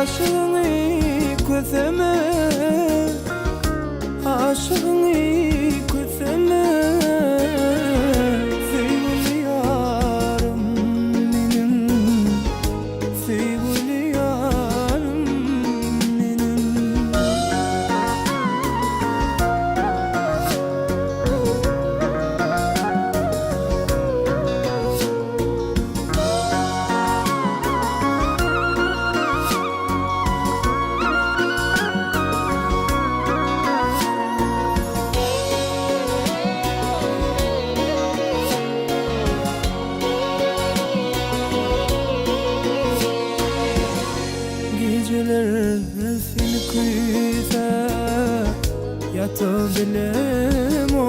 aşığını gözüme, aşığını gözüme. Sevgili yarım benim, sevgili yarım benim. Geceler seni kuysa yatabilem o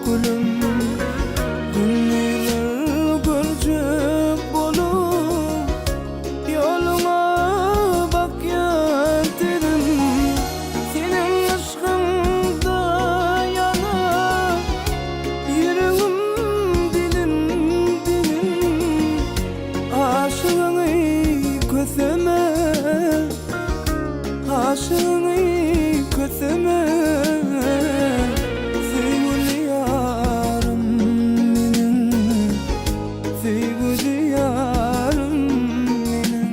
kulum. Günler görcek bolup yoluma bak yantirim. Senin aşkında yanar yüreğim, dilim, dilim. Aşığını gözüme, aşığını gözüme. Sevgili yarım benim, sevgili yarım benim.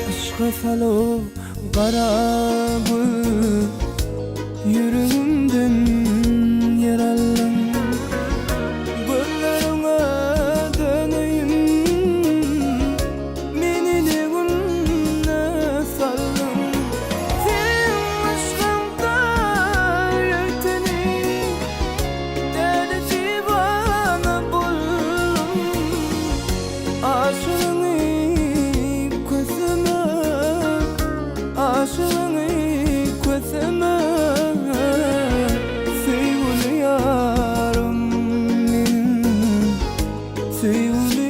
Aşka salıp karabı yüreğimden yaralım. Gözlerine döneyim, beni de gününe saldım. Senin aşkında yürüteni deli divane buldum. Aşığını gözüme, aşığını gözüme. Sevgili yarım benim, sevgili